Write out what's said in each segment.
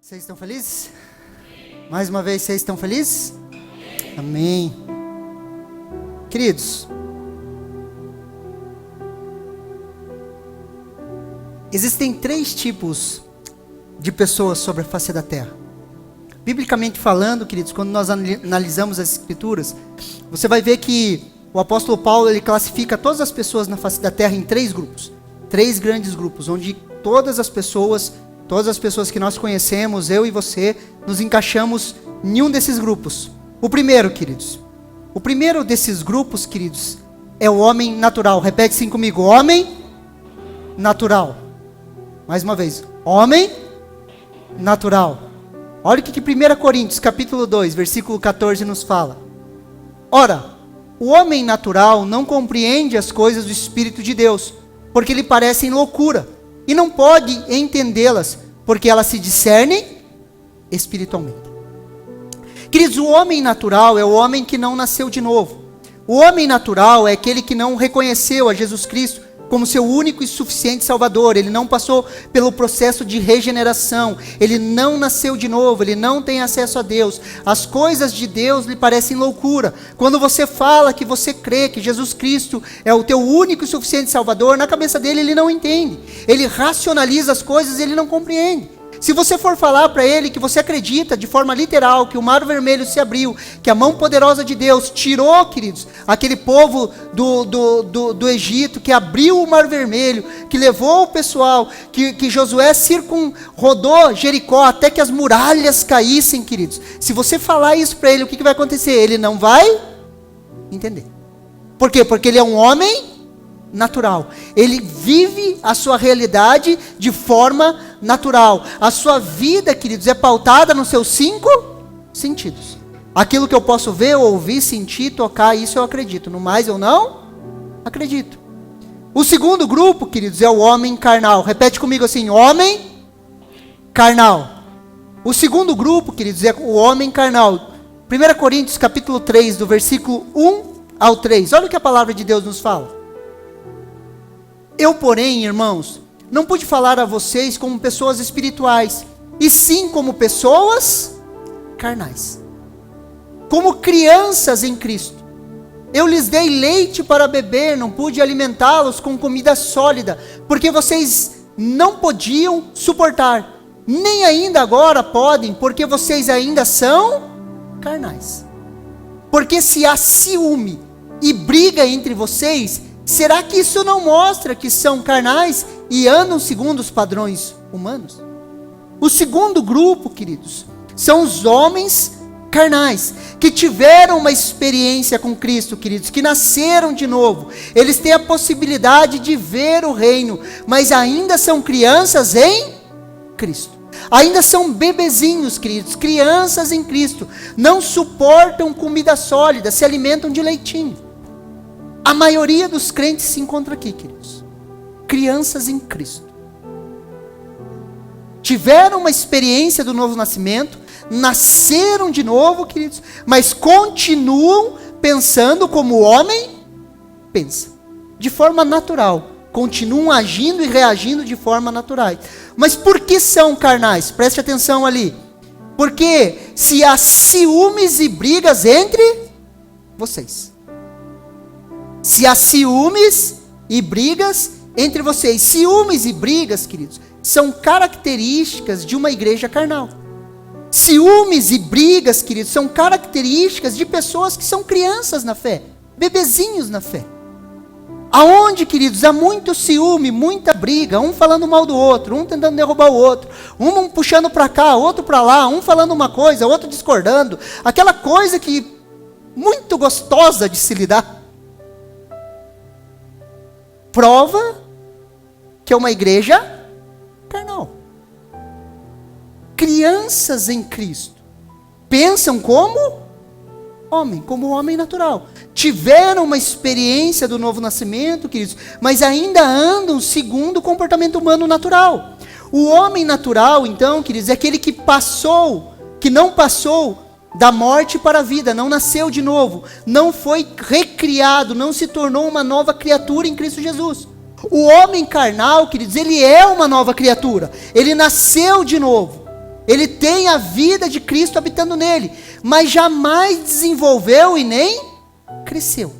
Vocês estão felizes? Mais uma vez, vocês estão felizes? Amém. Queridos, existem 3 tipos de pessoas sobre a face da terra. Biblicamente falando, queridos, quando nós analisamos as Escrituras, você vai ver que o apóstolo Paulo, ele classifica todas as pessoas na face da terra em 3 grupos. 3 grandes grupos, onde todas as pessoas que nós conhecemos, eu e você, nos encaixamos em um desses grupos. O primeiro, queridos, o primeiro desses grupos, queridos, é o homem natural. Repete assim comigo: homem natural. Mais uma vez, homem natural. Olha o que 1 Coríntios, capítulo 2, versículo 14 nos fala. Ora, o homem natural não compreende as coisas do Espírito de Deus, porque lhe parecem loucura, e não pode entendê-las, porque elas se discernem espiritualmente. Queridos, o homem natural é o homem que não nasceu de novo. O homem natural é aquele que não reconheceu a Jesus Cristo como seu único e suficiente Salvador. Ele não passou pelo processo de regeneração. Ele não nasceu de novo. Ele não tem acesso a Deus. As coisas de Deus lhe parecem loucura. Quando você fala que você crê que Jesus Cristo é o teu único e suficiente Salvador, na cabeça dele ele não entende. Ele racionaliza as coisas e ele não compreende. Se você for falar para ele que você acredita de forma literal que o mar vermelho se abriu, que a mão poderosa de Deus tirou, queridos, aquele povo do Egito, que abriu o mar vermelho, que levou o pessoal, que Josué rodou Jericó até que as muralhas caíssem, queridos. Se você falar isso para ele, o que vai acontecer? Ele não vai entender. Por quê? Porque ele é um homem natural. Ele vive a sua realidade de forma natural. A sua vida, queridos, é pautada nos seus 5 sentidos. Aquilo que eu posso ver, ouvir, sentir, tocar, isso eu acredito. No mais eu não acredito. O segundo grupo, queridos, é o homem carnal. Repete comigo assim: homem carnal. O segundo grupo, queridos, é o homem carnal. 1 Coríntios capítulo 3, do versículo 1 ao 3. Olha o que a palavra de Deus nos fala. Eu, porém, irmãos, não pude falar a vocês como pessoas espirituais, e sim como pessoas carnais, como crianças em Cristo. Eu lhes dei leite para beber, não pude alimentá-los com comida sólida, porque vocês não podiam suportar, nem ainda agora podem, porque vocês ainda são carnais. Porque se há ciúme e briga entre vocês, será que isso não mostra que são carnais e andam segundo os padrões humanos? O segundo grupo, queridos, são os homens carnais, que tiveram uma experiência com Cristo, queridos, que nasceram de novo. Eles têm a possibilidade de ver o reino, mas ainda são crianças em Cristo. Ainda são bebezinhos, queridos, crianças em Cristo. Não suportam comida sólida, se alimentam de leitinho. A maioria dos crentes se encontra aqui, queridos. Crianças em Cristo. Tiveram uma experiência do novo nascimento, nasceram de novo, queridos, mas continuam pensando como o homem pensa, de forma natural. Continuam agindo e reagindo de forma natural. Mas por que são carnais? Preste atenção ali. Porque se há ciúmes e brigas entre vocês. Se há ciúmes e brigas entre vocês. Ciúmes e brigas, queridos, são características de uma igreja carnal. Ciúmes e brigas, queridos, são características de pessoas que são crianças na fé, bebezinhos na fé. Aonde, queridos, há muito ciúme, muita briga, um falando mal do outro, um tentando derrubar o outro, um puxando para cá, outro para lá, um falando uma coisa, outro discordando, aquela coisa que muito gostosa de se lidar. Prova que é uma igreja carnal. Crianças em Cristo pensam como homem natural. Tiveram uma experiência do novo nascimento, queridos, mas ainda andam segundo o comportamento humano natural. O homem natural, então, queridos, é aquele que não passou da morte para a vida, não nasceu de novo, não foi recriado, não se tornou uma nova criatura em Cristo Jesus. O homem carnal, queridos, ele é uma nova criatura, ele nasceu de novo. Ele tem a vida de Cristo habitando nele, mas jamais desenvolveu e nem cresceu.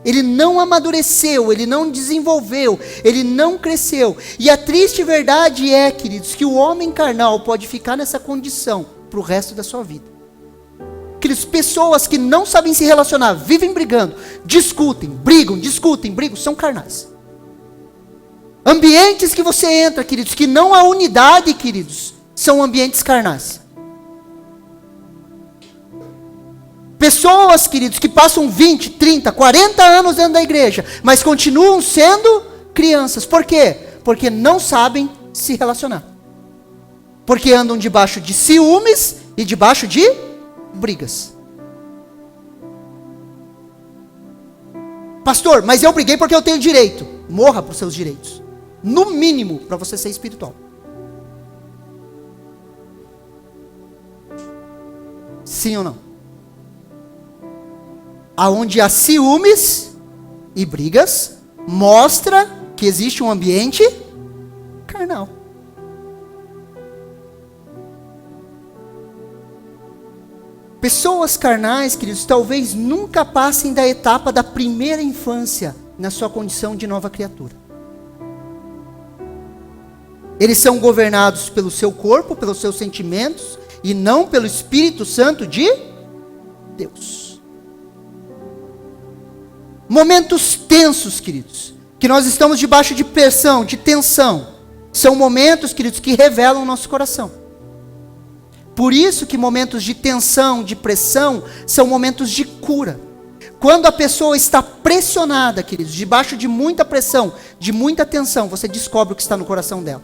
Ele não amadureceu, ele não desenvolveu, ele não cresceu. E a triste verdade é, queridos, que o homem carnal pode ficar nessa condição para o resto da sua vida. Queridos, pessoas que não sabem se relacionar, vivem brigando, discutem, brigam, são carnais. Ambientes que você entra, queridos, que não há unidade, queridos, são ambientes carnais. Pessoas, queridos, que passam 20, 30, 40 anos dentro da igreja, mas continuam sendo crianças. Por quê? Porque não sabem se relacionar. Porque andam debaixo de ciúmes e debaixo de brigas. Pastor, mas eu briguei porque eu tenho direito. Morra para os seus direitos. No mínimo, para você ser espiritual. Sim ou não? Aonde há ciúmes e brigas, mostra que existe um ambiente carnal. Pessoas carnais, queridos, talvez nunca passem da etapa da primeira infância na sua condição de nova criatura. Eles são governados pelo seu corpo, pelos seus sentimentos, e não pelo Espírito Santo de Deus. Momentos tensos, queridos, que nós estamos debaixo de pressão, de tensão, são momentos, queridos, que revelam o nosso coração. Por isso que momentos de tensão, de pressão, são momentos de cura. Quando a pessoa está pressionada, queridos, debaixo de muita pressão, de muita tensão, você descobre o que está no coração dela.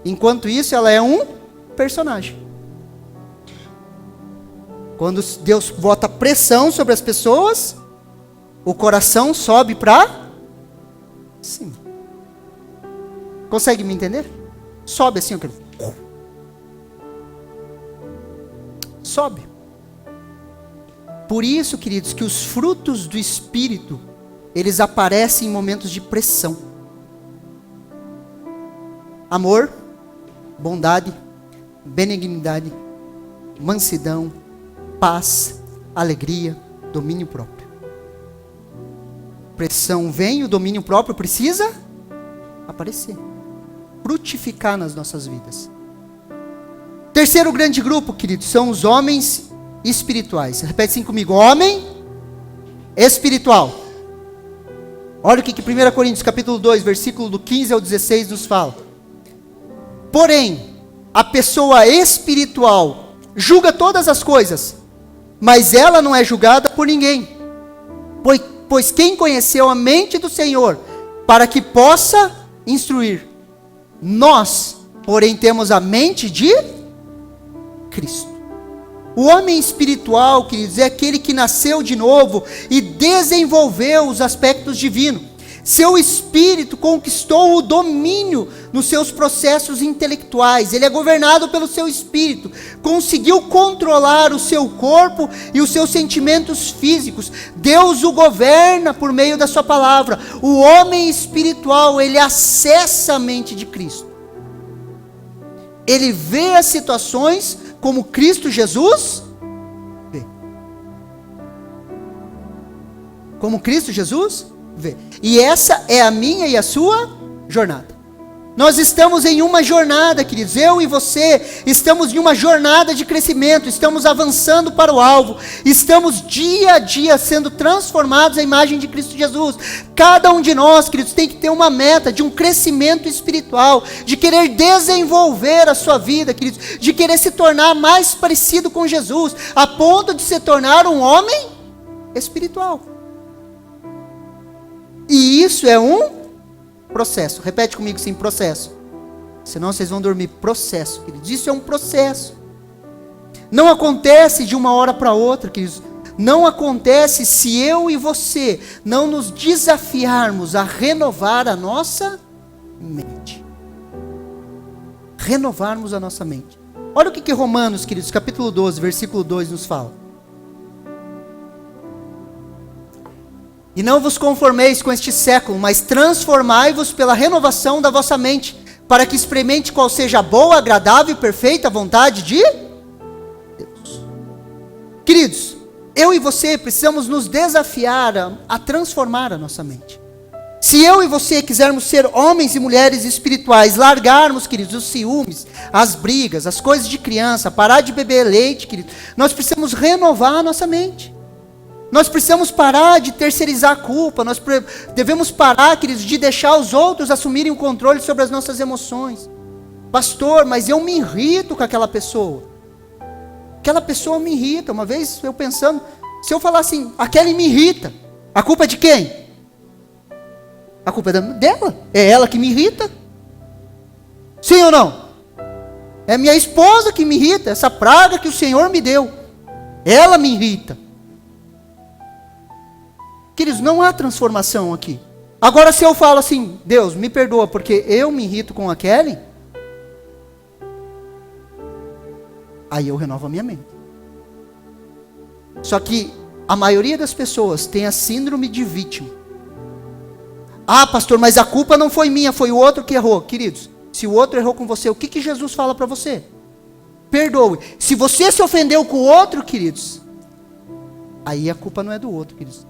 Enquanto isso, ela é um personagem. Quando Deus bota pressão sobre as pessoas, o coração sobe para cima. Consegue me entender? Sobe assim, sobe. Por isso, queridos, que os frutos do Espírito, eles aparecem em momentos de pressão. Amor, bondade, benignidade, mansidão, paz, alegria, domínio próprio. Pressão vem, o domínio próprio precisa aparecer, frutificar nas nossas vidas. Terceiro grande grupo, queridos, são os homens espirituais. Repete assim comigo: homem espiritual. Olha o que 1 Coríntios capítulo 2, versículo do 15 ao 16 nos fala. Porém, a pessoa espiritual julga todas as coisas, mas ela não é julgada por ninguém. Pois quem conheceu a mente do Senhor, para que possa instruir? Nós, porém, temos a mente de Cristo. O homem espiritual, queridos, é aquele que nasceu de novo e desenvolveu os aspectos divinos. Seu espírito conquistou o domínio nos seus processos intelectuais. Ele é governado pelo seu espírito. Conseguiu controlar o seu corpo e os seus sentimentos físicos. Deus o governa por meio da sua palavra. O homem espiritual, ele acessa a mente de Cristo. Ele vê as situações como Cristo Jesus vê. Como Cristo Jesus vê. E essa é a minha e a sua jornada. Nós estamos em uma jornada, queridos. Eu e você estamos em uma jornada de crescimento. Estamos avançando para o alvo. Estamos dia a dia sendo transformados à imagem de Cristo Jesus. Cada um de nós, queridos, tem que ter uma meta de um crescimento espiritual, de querer desenvolver a sua vida, queridos, de querer se tornar mais parecido com Jesus, a ponto de se tornar um homem espiritual. E isso é um processo. Repete comigo sim, processo. Senão vocês vão dormir. Processo, queridos. Isso é um processo. Não acontece de uma hora para outra, queridos. Não acontece se eu e você não nos desafiarmos a renovar a nossa mente. Renovarmos a nossa mente. Olha o que Romanos, queridos, capítulo 12, versículo 2 nos fala. E não vos conformeis com este século, mas transformai-vos pela renovação da vossa mente, para que experimente qual seja a boa, agradável e perfeita vontade de Deus. Queridos, eu e você precisamos nos desafiar a transformar a nossa mente. Se eu e você quisermos ser homens e mulheres espirituais, largarmos, queridos, os ciúmes, as brigas, as coisas de criança, parar de beber leite, queridos, nós precisamos renovar a nossa mente. Nós precisamos parar de terceirizar a culpa, nós devemos parar, queridos, de deixar os outros assumirem o controle sobre as nossas emoções. Pastor, mas eu me irrito com aquela pessoa. Aquela pessoa me irrita. Uma vez eu pensando, se eu falar assim, aquela me irrita, a culpa é de quem? A culpa é dela, é ela que me irrita. Sim ou não? É minha esposa que me irrita, essa praga que o Senhor me deu. Ela me irrita. Queridos, não há transformação aqui. Agora se eu falo assim, Deus, me perdoa porque eu me irrito com a Kelly, aí eu renovo a minha mente. Só que a maioria das pessoas tem a síndrome de vítima. Ah, pastor, mas a culpa não foi minha, foi o outro que errou. Queridos, se o outro errou com você, o que Jesus fala para você? Perdoe. Se você se ofendeu com o outro, queridos, aí a culpa não é do outro, queridos.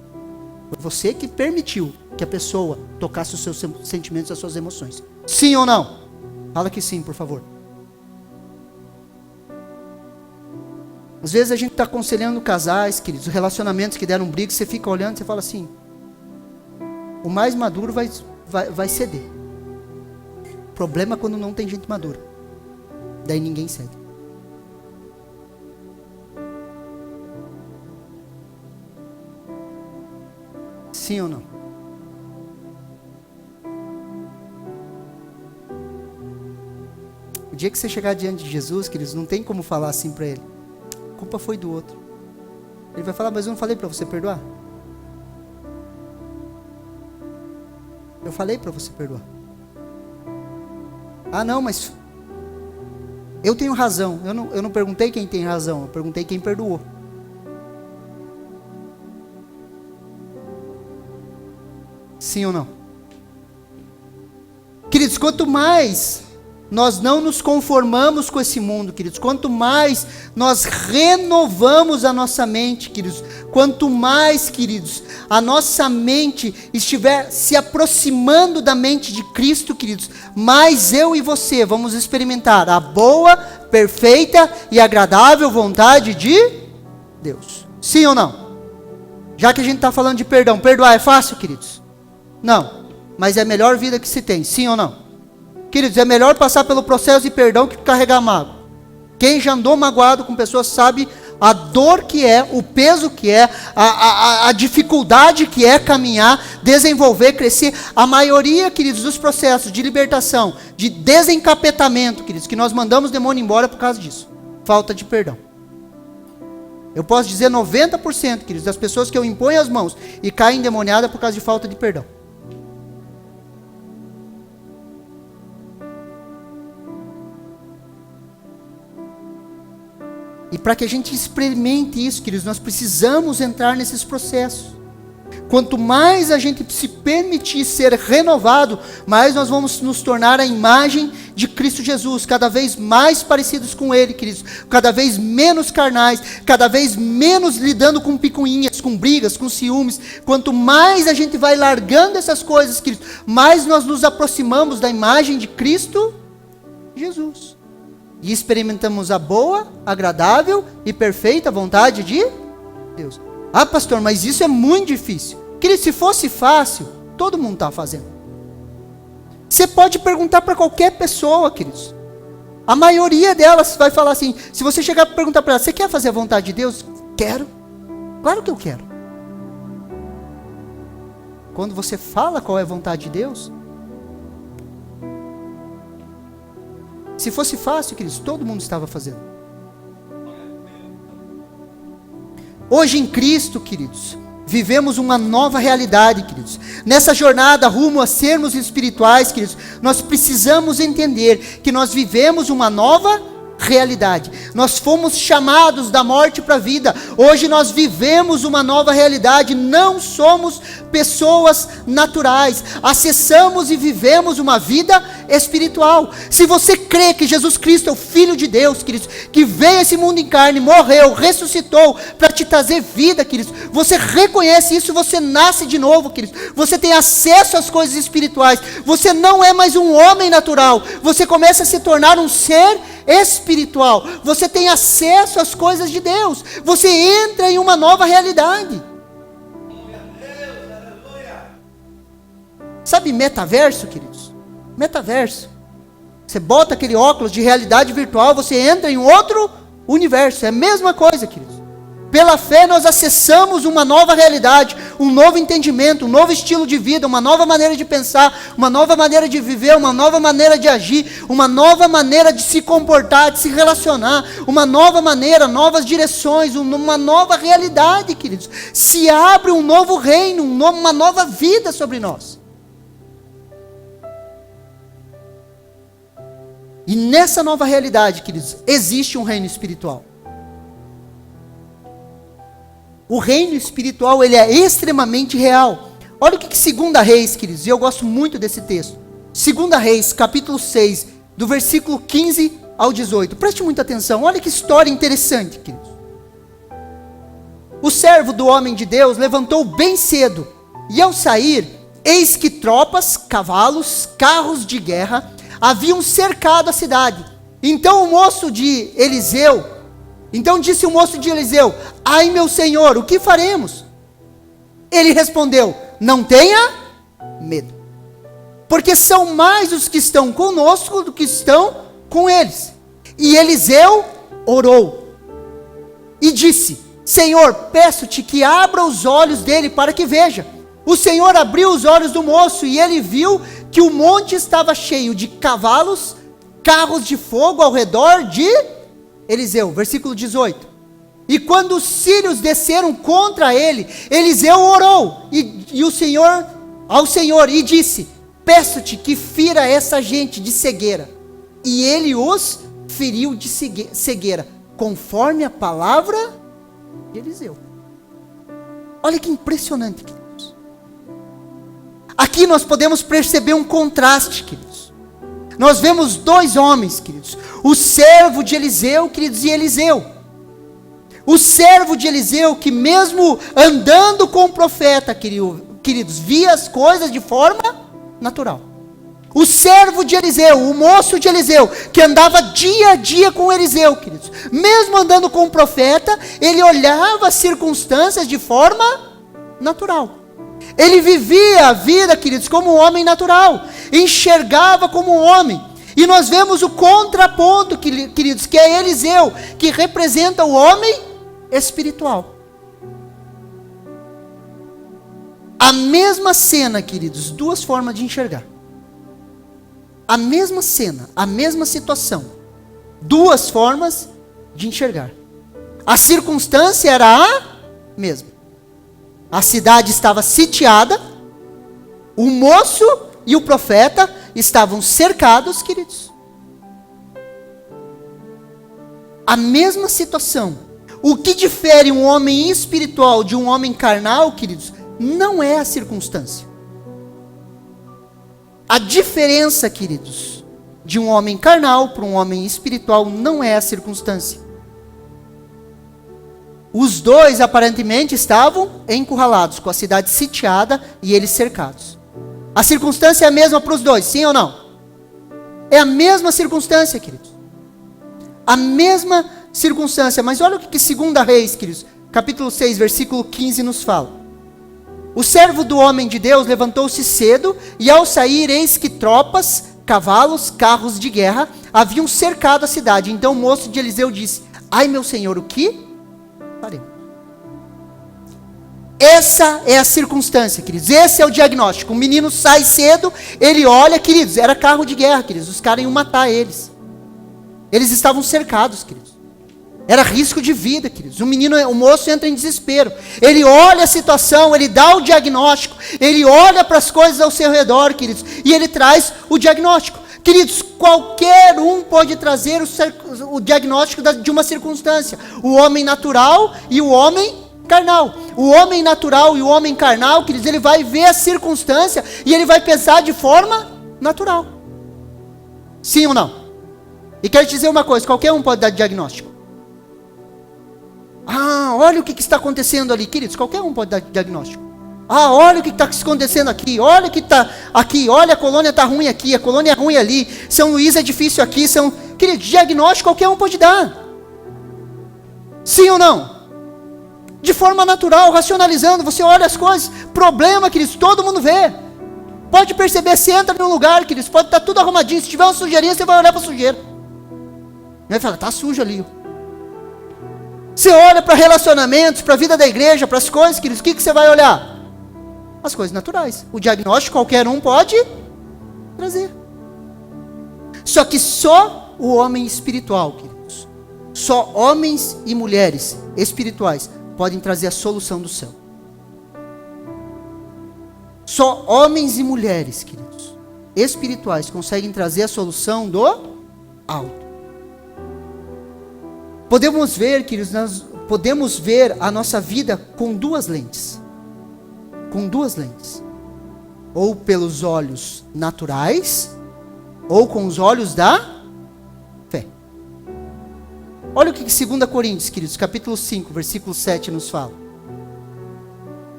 Foi você que permitiu que a pessoa tocasse os seus sentimentos, as suas emoções. Sim ou não? Fala que sim, por favor. Às vezes a gente está aconselhando casais, queridos, relacionamentos que deram briga, você fica olhando e você fala assim, o mais maduro vai ceder. O problema é quando não tem gente madura. Daí ninguém cede. Sim ou não? O dia que você chegar diante de Jesus, queridos, não tem como falar assim para ele. A culpa foi do outro. Ele vai falar, mas eu não falei para você perdoar? Eu falei para você perdoar. Ah, não, mas eu tenho razão. Eu não perguntei quem tem razão, eu perguntei quem perdoou. Sim ou não? Queridos, quanto mais nós não nos conformamos com esse mundo, queridos, quanto mais nós renovamos a nossa mente, queridos, quanto mais, queridos, a nossa mente estiver se aproximando da mente de Cristo, queridos, mais eu e você vamos experimentar a boa, perfeita e agradável vontade de Deus. Sim ou não? Já que a gente está falando de perdão, perdoar é fácil, queridos? Não, mas é a melhor vida que se tem, sim ou não? Queridos, é melhor passar pelo processo de perdão que carregar mágoa. Quem já andou magoado com pessoas sabe a dor que é, o peso que é, a dificuldade que é caminhar, desenvolver, crescer. A maioria, queridos, dos processos de libertação, de desencapetamento, queridos, que nós mandamos o demônio embora por causa disso. Falta de perdão. Eu posso dizer 90%, queridos, das pessoas que eu imponho as mãos e caem endemoniadas por causa de falta de perdão. E para que a gente experimente isso, queridos, nós precisamos entrar nesses processos. Quanto mais a gente se permitir ser renovado, mais nós vamos nos tornar a imagem de Cristo Jesus, cada vez mais parecidos com Ele, queridos, cada vez menos carnais, cada vez menos lidando com picuinhas, com brigas, com ciúmes. Quanto mais a gente vai largando essas coisas, queridos, mais nós nos aproximamos da imagem de Cristo Jesus. E experimentamos a boa, agradável e perfeita vontade de Deus. Ah, pastor, mas isso é muito difícil. Querido, se fosse fácil, todo mundo está fazendo. Você pode perguntar para qualquer pessoa, queridos. A maioria delas vai falar assim, se você chegar para perguntar para ela, você quer fazer a vontade de Deus? Quero. Claro que eu quero. Quando você fala qual é a vontade de Deus, se fosse fácil, queridos, todo mundo estava fazendo. Hoje em Cristo, queridos, vivemos uma nova realidade, queridos. Nessa jornada rumo a sermos espirituais, queridos, nós precisamos entender que nós vivemos uma nova realidade. Nós fomos chamados da morte para a vida. Hoje nós vivemos uma nova realidade. Não somos pessoas naturais. Acessamos e vivemos uma vida espiritual. Se você crê que Jesus Cristo é o Filho de Deus, queridos, que veio a esse mundo em carne, morreu, ressuscitou para te trazer vida, queridos, você reconhece isso, você nasce de novo, queridos. Você tem acesso às coisas espirituais. Você não é mais um homem natural. Você começa a se tornar um ser espiritual. Você tem acesso às coisas de Deus. Você entra em uma nova realidade. Sabe metaverso, queridos? Metaverso. Você bota aquele óculos de realidade virtual, você entra em outro universo. É a mesma coisa, queridos. Pela fé nós acessamos uma nova realidade, um novo entendimento, um novo estilo de vida, uma nova maneira de pensar, uma nova maneira de viver, uma nova maneira de agir, uma nova maneira de se comportar, de se relacionar, uma nova maneira, novas direções, uma nova realidade, queridos. Se abre um novo reino, uma nova vida sobre nós. E nessa nova realidade, queridos, existe um reino espiritual. O reino espiritual, ele é extremamente real. Olha o que 2 Reis, queridos, e eu gosto muito desse texto. 2 Reis, capítulo 6, do versículo 15 ao 18. Preste muita atenção, olha que história interessante, queridos. O servo do homem de Deus levantou bem cedo, e ao sair, eis que tropas, cavalos, carros de guerra, haviam cercado a cidade. Então disse o moço de Eliseu: ai, meu senhor, o que faremos? Ele respondeu: não tenha medo, porque são mais os que estão conosco do que estão com eles. E Eliseu orou e disse: Senhor, peço-te que abra os olhos dele para que veja. O Senhor abriu os olhos do moço e ele viu que o monte estava cheio de cavalos, carros de fogo ao redor de Eliseu. Versículo 18. E quando os sírios desceram contra ele, Eliseu orou ao Senhor e disse: peço-te que fira essa gente de cegueira. E ele os feriu de cegueira, conforme a palavra de Eliseu. Olha que impressionante, queridos. Aqui nós podemos perceber um contraste, queridos. Nós vemos dois homens, queridos. O servo de Eliseu, queridos, e Eliseu. O servo de Eliseu, que mesmo andando com o profeta, queridos, via as coisas de forma natural. O servo de Eliseu, o moço de Eliseu, que andava dia a dia com Eliseu, queridos. Mesmo andando com o profeta, ele olhava as circunstâncias de forma natural. Ele vivia a vida, queridos, como um homem natural. Enxergava como um homem. E nós vemos o contraponto, queridos, que é Eliseu, que representa o homem espiritual. A mesma cena, queridos, duas formas de enxergar. A mesma cena, a mesma situação, duas formas de enxergar. A circunstância era a mesma. A cidade estava sitiada, o moço e o profeta estavam cercados, queridos. A mesma situação. O que difere um homem espiritual de um homem carnal, queridos, não é a circunstância. A diferença, queridos, de um homem carnal para um homem espiritual não é a circunstância. Os dois aparentemente estavam encurralados, com a cidade sitiada e eles cercados. A circunstância é a mesma para os dois, sim ou não? É a mesma circunstância, queridos. A mesma circunstância. Mas olha o que 2 Reis, queridos, capítulo 6, versículo 15 nos fala. O servo do homem de Deus levantou-se cedo, e ao sair, eis que tropas, cavalos, carros de guerra, haviam cercado a cidade. Então o moço de Eliseu disse: ai, meu senhor, o que faremos? Essa é a circunstância, queridos. Esse é o diagnóstico. O menino sai cedo, ele olha, queridos, era carro de guerra, queridos. Os caras iam matar eles. Eles estavam cercados, queridos. Era risco de vida, queridos. O moço entra em desespero. Ele olha a situação, ele dá o diagnóstico, ele olha para as coisas ao seu redor, queridos, e ele traz o diagnóstico. Queridos, qualquer um pode trazer o diagnóstico de uma circunstância. O homem natural e o homem carnal. O homem natural e o homem carnal, queridos, ele vai ver a circunstância e ele vai pensar de forma natural. Sim ou não? E quero te dizer uma coisa, qualquer um pode dar diagnóstico. Olha o que está acontecendo ali, queridos, qualquer um pode dar diagnóstico. Olha o que está acontecendo aqui, olha o que está aqui, olha a colônia está ruim aqui, a colônia é ruim ali, São Luís é difícil aqui, queridos, diagnóstico qualquer um pode dar. Sim ou não? De forma natural, racionalizando, você olha as coisas, problema, queridos, todo mundo vê. Pode perceber, você entra num lugar, queridos, pode estar tudo arrumadinho, se tiver uma sujeirinha, você vai olhar para a sujeira. Vai falar, está sujo ali. Você olha para relacionamentos, para a vida da igreja, para as coisas, queridos, o que você vai olhar? As coisas naturais. O diagnóstico qualquer um pode trazer. Só que só o homem espiritual, queridos, só homens e mulheres espirituais podem trazer a solução do céu. Só homens e mulheres, queridos, espirituais conseguem trazer a solução do alto. Podemos ver, queridos, nós podemos ver a nossa vida com duas lentes. Com duas lentes. Ou pelos olhos naturais, ou com os olhos da fé. Olha o que 2 Coríntios, queridos, capítulo 5, versículo 7 nos fala.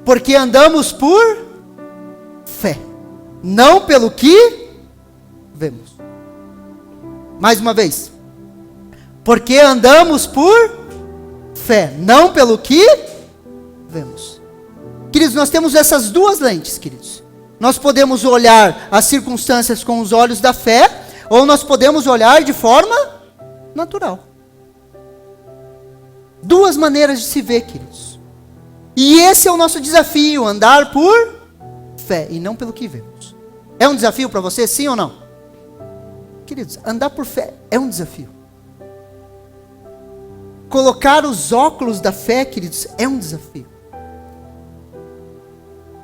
Porque andamos por fé, não pelo que vemos. Mais uma vez. Porque andamos por fé, não pelo que vemos. Queridos, nós temos essas duas lentes, queridos. Nós podemos olhar as circunstâncias com os olhos da fé, ou nós podemos olhar de forma natural. Duas maneiras de se ver, queridos. E esse é o nosso desafio, andar por fé e não pelo que vemos. É um desafio para você, sim ou não? Queridos, andar por fé é um desafio. Colocar os óculos da fé, queridos, é um desafio.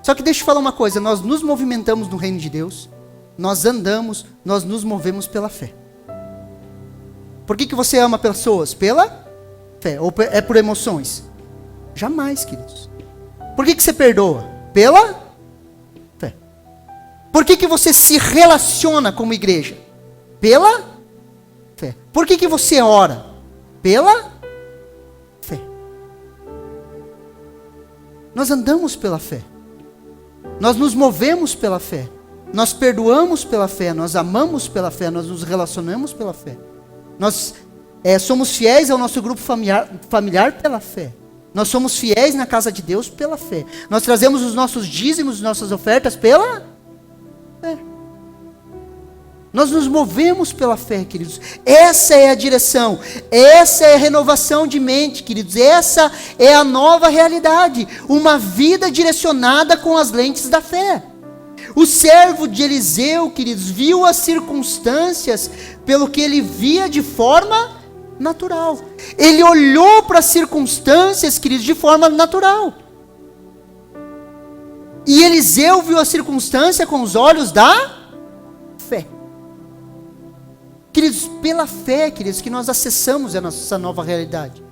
Só que deixa eu falar uma coisa, nós nos movimentamos no reino de Deus, nós andamos, nós nos movemos pela fé. Por que você ama pessoas? Pela fé, ou é por emoções? Jamais, queridos. Por que você perdoa? Pela fé. Por que você se relaciona como igreja? Pela fé. Por que você ora? Pela fé. Nós andamos pela fé. Nós nos movemos pela fé. Nós perdoamos pela fé. Nós amamos pela fé. Nós nos relacionamos pela fé. Nós somos fiéis ao nosso grupo familiar pela fé. Nós somos fiéis na casa de Deus pela fé. Nós trazemos os nossos dízimos, as nossas ofertas pela fé. Nós nos movemos pela fé, queridos. Essa é a direção. Essa é a renovação de mente, queridos. Essa é a nova realidade. Uma vida direcionada com as lentes da fé. O servo de Eliseu, queridos, viu as circunstâncias pelo que ele via de forma natural. Ele olhou para as circunstâncias, queridos, de forma natural. E Eliseu viu a circunstância com os olhos da fé. Queridos, pela fé, queridos, que nós acessamos a nossa nova realidade.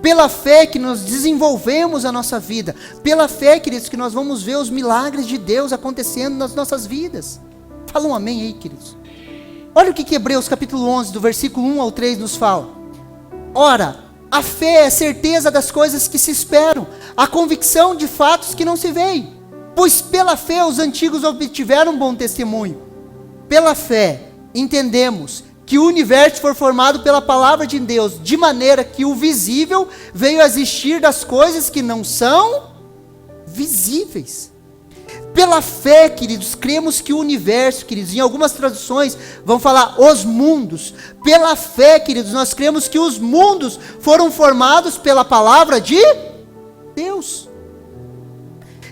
Pela fé que nós desenvolvemos a nossa vida. Pela fé, queridos, que nós vamos ver os milagres de Deus acontecendo nas nossas vidas. Fala um amém aí, queridos. Olha o que Hebreus capítulo 11, do versículo 1 ao 3 nos fala. Ora, a fé é a certeza das coisas que se esperam, a convicção de fatos que não se veem. Pois pela fé os antigos obtiveram um bom testemunho. Pela fé entendemos que o universo foi formado pela palavra de Deus, de maneira que o visível veio a existir das coisas que não são visíveis. Pela fé, queridos, cremos que o universo, queridos, em algumas traduções vão falar os mundos. Pela fé, queridos, nós cremos que os mundos foram formados pela palavra de Deus.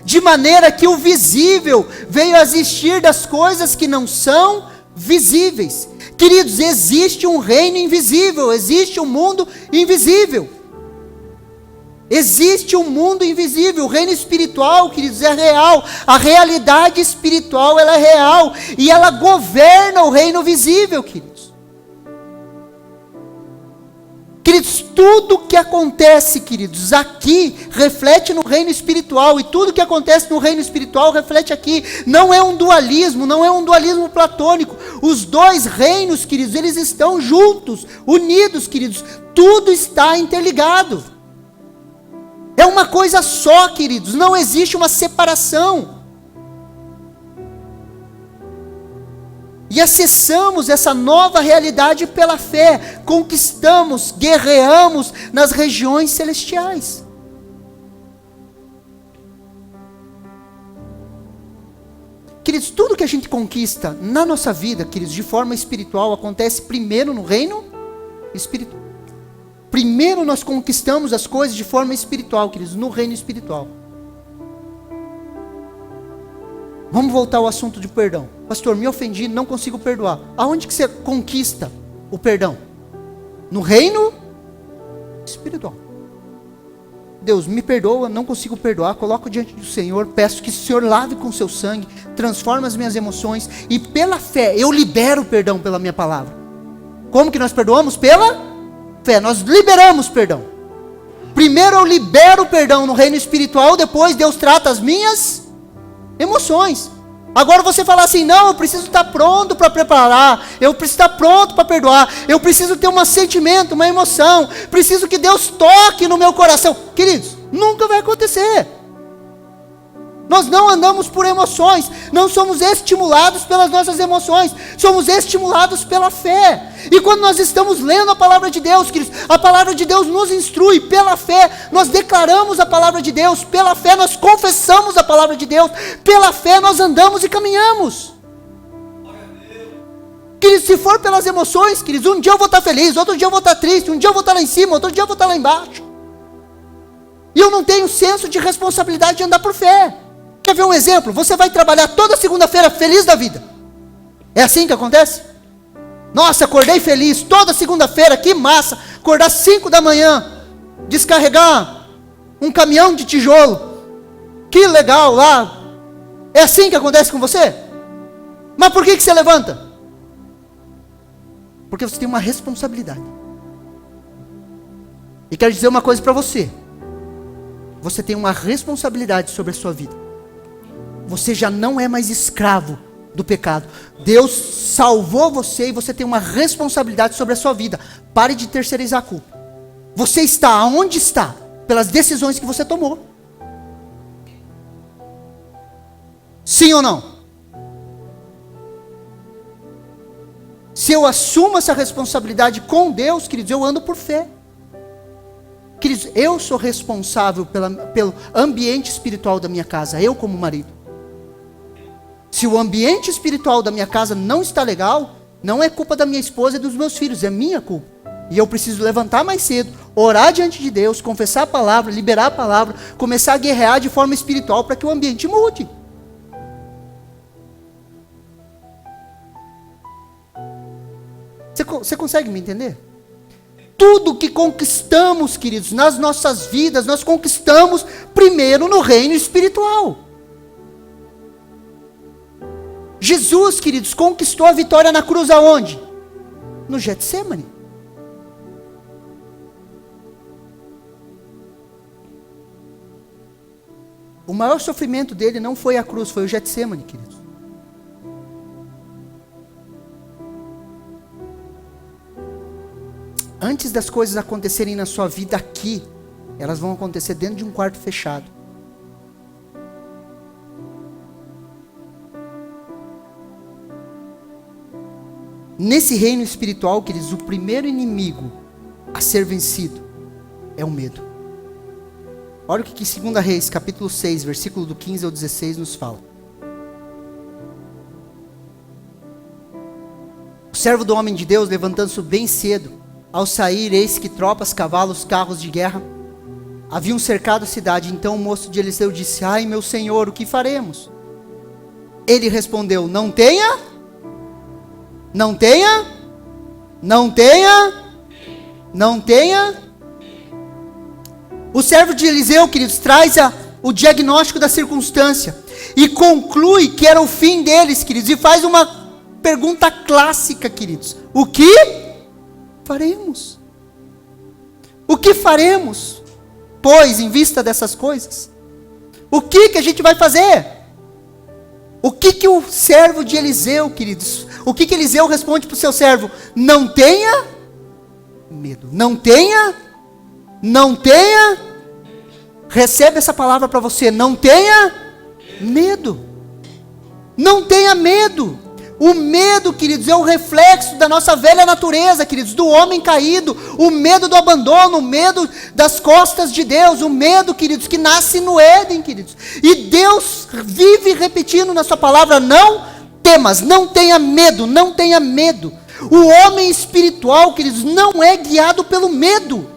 De maneira que o visível veio a existir das coisas que não são visíveis. Queridos, existe um reino invisível, existe um mundo invisível. Existe um mundo invisível, o reino espiritual, queridos, é real. A realidade espiritual, ela é real. E ela governa o reino visível, queridos. Queridos, tudo que acontece, queridos, aqui, reflete no reino espiritual. E tudo que acontece no reino espiritual, reflete aqui. Não é um dualismo, não é um dualismo platônico. Os dois reinos, queridos, eles estão juntos, unidos, queridos. Tudo está interligado. É uma coisa só, queridos, não existe uma separação. E acessamos essa nova realidade pela fé, conquistamos, guerreamos nas regiões celestiais. Queridos, tudo que a gente conquista na nossa vida, queridos, de forma espiritual, acontece primeiro no reino espiritual. Primeiro nós conquistamos as coisas de forma espiritual, queridos, no reino espiritual. Vamos voltar ao assunto de perdão. Pastor, me ofendi, não consigo perdoar. Aonde que você conquista o perdão? No reino espiritual. Deus, me perdoa, não consigo perdoar, coloco diante do Senhor, peço que o Senhor lave com seu sangue, transforme as minhas emoções, e pela fé, eu libero o perdão pela minha palavra. Como que nós perdoamos? Pela fé, nós liberamos perdão. Primeiro eu libero o perdão no reino espiritual, depois Deus trata as minhas emoções. Agora você fala assim, não, eu preciso estar pronto para preparar, eu preciso estar pronto para perdoar, eu preciso ter um sentimento, uma emoção, preciso que Deus toque no meu coração. Queridos, nunca vai acontecer. Nós não andamos por emoções, não somos estimulados pelas nossas emoções, somos estimulados pela fé. E quando nós estamos lendo a palavra de Deus, queridos, a palavra de Deus nos instrui, pela fé nós declaramos a palavra de Deus, pela fé nós confessamos a palavra de Deus, pela fé nós andamos e caminhamos. Queridos, se for pelas emoções, queridos, um dia eu vou estar feliz, outro dia eu vou estar triste, um dia eu vou estar lá em cima, outro dia eu vou estar lá embaixo. E eu não tenho senso de responsabilidade de andar por fé. Quer ver um exemplo? Você vai trabalhar toda segunda-feira feliz da vida. É assim que acontece? Nossa, acordei feliz, toda segunda-feira, que massa. Acordar 5 da manhã, descarregar um caminhão de tijolo. Que legal lá. É assim que acontece com você? Mas por que você levanta? Porque você tem uma responsabilidade. E quero dizer uma coisa para você. Você tem uma responsabilidade sobre a sua vida. Você já não é mais escravo do pecado. Deus salvou você e você tem uma responsabilidade sobre a sua vida. Pare de terceirizar a culpa. Você está onde está pelas decisões que você tomou. Sim ou não? Se eu assumo essa responsabilidade com Deus, queridos, eu ando por fé. Queridos, eu sou responsável pelo ambiente espiritual da minha casa, eu como marido. Se o ambiente espiritual da minha casa não está legal, não é culpa da minha esposa e dos meus filhos, é minha culpa. E eu preciso levantar mais cedo, orar diante de Deus, confessar a palavra, liberar a palavra, começar a guerrear de forma espiritual para que o ambiente mude. Você consegue me entender? Tudo que conquistamos, queridos, nas nossas vidas, nós conquistamos primeiro no reino espiritual. Jesus, queridos, conquistou a vitória na cruz aonde? No Getsemane. O maior sofrimento dele não foi a cruz, foi o Getsemane, queridos. Antes das coisas acontecerem na sua vida aqui, elas vão acontecer dentro de um quarto fechado. Nesse reino espiritual, queridos, o primeiro inimigo a ser vencido é o medo. Olha o que 2 Reis, capítulo 6, versículo do 15 ao 16 nos fala. O servo do homem de Deus, levantando-se bem cedo, ao sair, eis que tropas, cavalos, carros de guerra haviam cercado a cidade. Então o moço de Eliseu disse: ai, meu senhor, o que faremos? Ele respondeu: não tenha O servo de Eliseu, queridos, traz o diagnóstico da circunstância e conclui que era o fim deles, queridos, e faz uma pergunta clássica, queridos: o que faremos? O que faremos, pois, em vista dessas coisas? O que a gente vai fazer? O que o servo de Eliseu, queridos, o que Eliseu responde para o seu servo? Não tenha medo, não tenha, recebe essa palavra para você, não tenha medo, não tenha medo. O medo, queridos, é o reflexo da nossa velha natureza, queridos, do homem caído, o medo do abandono, o medo das costas de Deus, o medo, queridos, que nasce no Éden, queridos. E Deus vive repetindo na sua palavra: não temas, não tenha medo, não tenha medo. O homem espiritual, queridos, não é guiado pelo medo.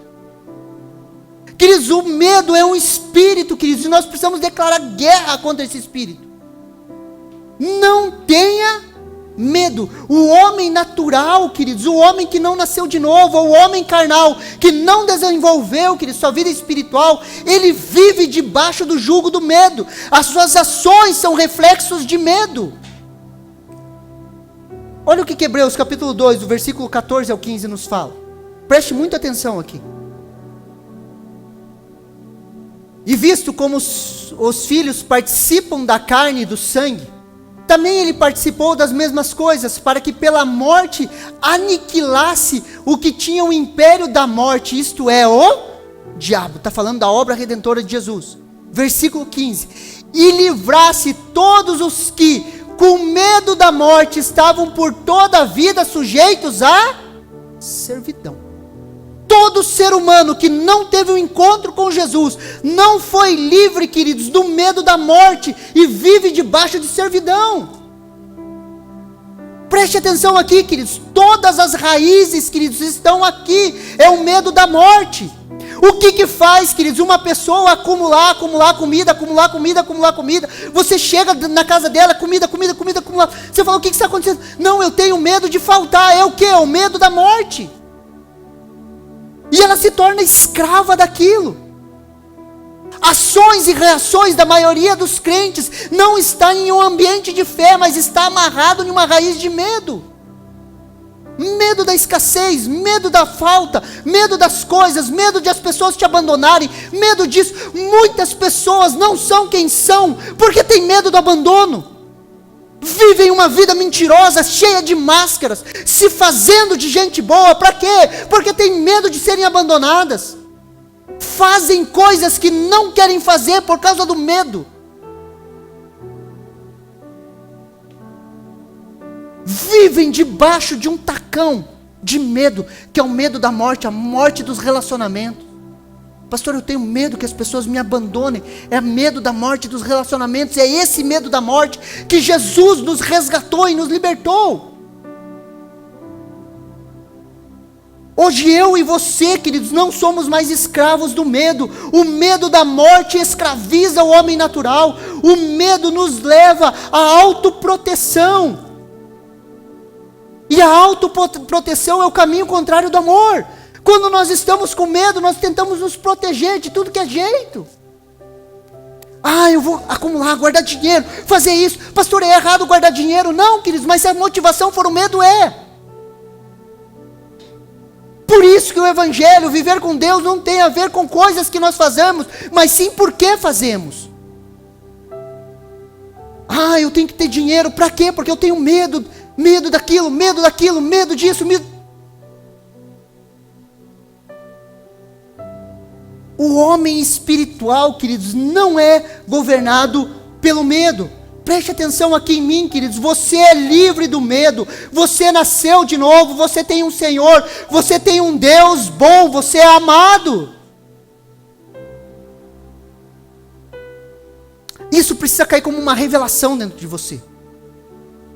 Queridos, o medo é um espírito, queridos, e nós precisamos declarar guerra contra esse espírito. Não tenha medo. O homem natural, queridos, o homem que não nasceu de novo, o homem carnal, que não desenvolveu, queridos, sua vida espiritual, ele vive debaixo do jugo do medo. As suas ações são reflexos de medo. Olha o que Hebreus capítulo 2, do versículo 14 ao 15 nos fala. Preste muita atenção aqui. E visto como os filhos participam da carne e do sangue, também ele participou das mesmas coisas, para que pela morte aniquilasse o que tinha o império da morte, isto é, o diabo. Está falando da obra redentora de Jesus. Versículo 15. E livrasse todos os que, com medo da morte, estavam por toda a vida sujeitos à servidão. Todo ser humano que não teve um encontro com Jesus, não foi livre, queridos, do medo da morte, e vive debaixo de servidão. Preste atenção aqui, queridos, todas as raízes, queridos, estão aqui, é o medo da morte. O que faz, queridos, uma pessoa acumular comida, você chega na casa dela, comida, você fala: o que está acontecendo? Não, eu tenho medo de faltar. É o que? É o medo da morte. E ela se torna escrava daquilo. Ações e reações da maioria dos crentes não está em um ambiente de fé, mas está amarrado em uma raiz de medo. Medo da escassez, medo da falta, medo das coisas, medo de as pessoas te abandonarem, medo disso. Muitas pessoas não são quem são, porque tem medo do abandono. Vivem uma vida mentirosa, cheia de máscaras, se fazendo de gente boa. Para quê? Porque tem medo de serem abandonadas. Fazem coisas que não querem fazer por causa do medo. Vivem debaixo de um tacão de medo, que é o medo da morte, a morte dos relacionamentos. Pastor, eu tenho medo que as pessoas me abandonem. É medo da morte dos relacionamentos. É esse medo da morte que Jesus nos resgatou e nos libertou. Hoje eu e você, queridos, não somos mais escravos do medo. O medo da morte escraviza o homem natural. O medo nos leva à autoproteção. E a autoproteção é o caminho contrário do amor. Quando nós estamos com medo, nós tentamos nos proteger de tudo que é jeito. Eu vou acumular, guardar dinheiro, fazer isso. Pastor, é errado guardar dinheiro? Não, queridos, mas se a motivação for o medo, é. Por isso que o evangelho, viver com Deus, não tem a ver com coisas que nós fazemos, mas sim por que fazemos. Eu tenho que ter dinheiro, para quê? Porque eu tenho medo daquilo, medo disso, medo. O homem espiritual, queridos, não é governado pelo medo. Preste atenção aqui em mim, queridos. Você é livre do medo. Você nasceu de novo. Você tem um Senhor. Você tem um Deus bom. Você é amado. Isso precisa cair como uma revelação dentro de você.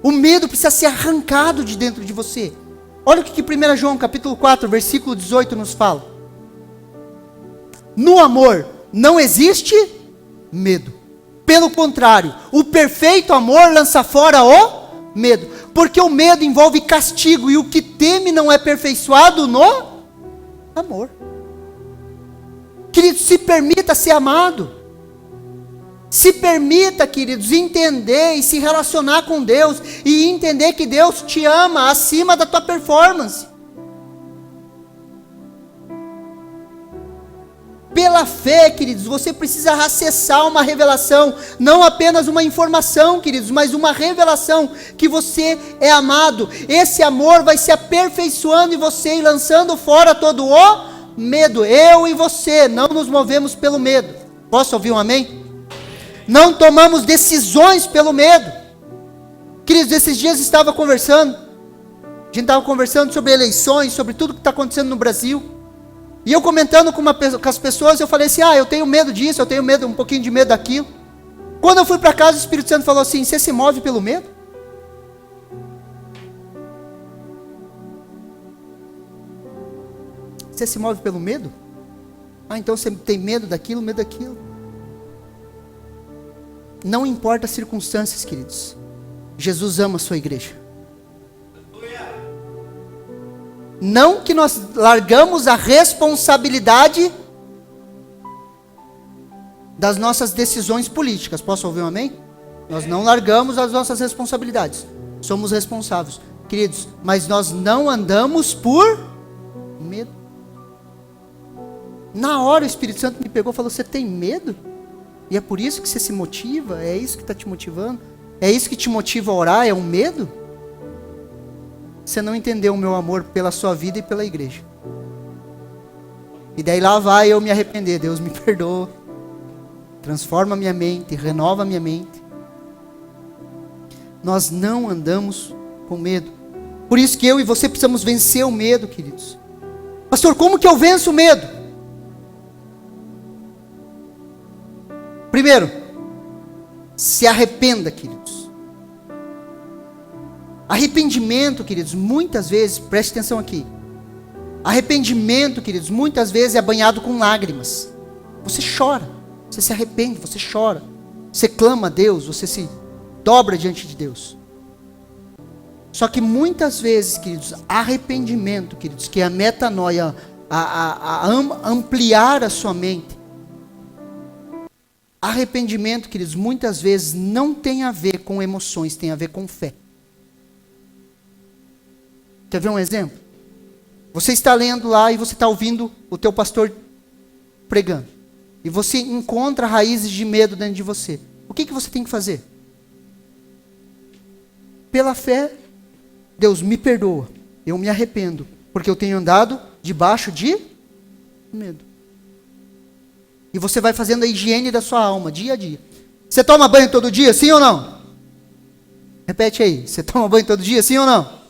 O medo precisa ser arrancado de dentro de você. Olha o que 1 João capítulo 4, versículo 18 nos fala. No amor não existe medo. Pelo contrário, o perfeito amor lança fora o medo. Porque o medo envolve castigo, e o que teme não é aperfeiçoado no amor. Queridos, se permita ser amado. Se permita, queridos, entender e se relacionar com Deus. E entender que Deus te ama acima da tua performance. Pela fé, queridos, você precisa acessar uma revelação, não apenas uma informação, queridos, mas uma revelação que você é amado. Esse amor vai se aperfeiçoando em você e lançando fora todo o medo. Eu e você não nos movemos pelo medo. Posso ouvir um amém? Não tomamos decisões pelo medo. Queridos, esses dias estava conversando, a gente estava conversando sobre eleições, sobre tudo que está acontecendo no Brasil. E eu comentando com as pessoas, eu falei assim, eu tenho medo disso, eu tenho medo, um pouquinho de medo daquilo. Quando eu fui para casa, o Espírito Santo falou assim, você se move pelo medo? Você se move pelo medo? Então você tem medo daquilo, medo daquilo. Não importa as circunstâncias, queridos. Jesus ama a sua igreja. Não que nós largamos a responsabilidade das nossas decisões políticas. Posso ouvir um amém? Nós não largamos as nossas responsabilidades. Somos responsáveis. Queridos, mas nós não andamos por medo. Na hora o Espírito Santo me pegou e falou, você tem medo? E é por isso que você se motiva? É isso que está te motivando? É isso que te motiva a orar? É um medo? Você não entendeu o meu amor pela sua vida e pela igreja. E daí lá vai eu me arrepender. Deus me perdoa. Transforma minha mente, renova minha mente. Nós não andamos com medo. Por isso que eu e você precisamos vencer o medo, queridos. Pastor, como que eu venço o medo? Primeiro, se arrependa, queridos. Arrependimento, queridos, muitas vezes, preste atenção aqui. Arrependimento, queridos, muitas vezes é banhado com lágrimas. Você chora, você se arrepende, você chora. Você clama a Deus, você se dobra diante de Deus. Só que muitas vezes, queridos, arrependimento, queridos, que é a metanoia, ampliar a sua mente. Arrependimento, queridos, muitas vezes não tem a ver com emoções, tem a ver com fé. Quer ver um exemplo? Você está lendo lá e você está ouvindo o teu pastor pregando. E você encontra raízes de medo dentro de você. O que você tem que fazer? Pela fé, Deus me perdoa. Eu me arrependo. Porque eu tenho andado debaixo de medo. E você vai fazendo a higiene da sua alma, dia a dia. Você toma banho todo dia, sim ou não? Repete aí. Você toma banho todo dia, sim ou não?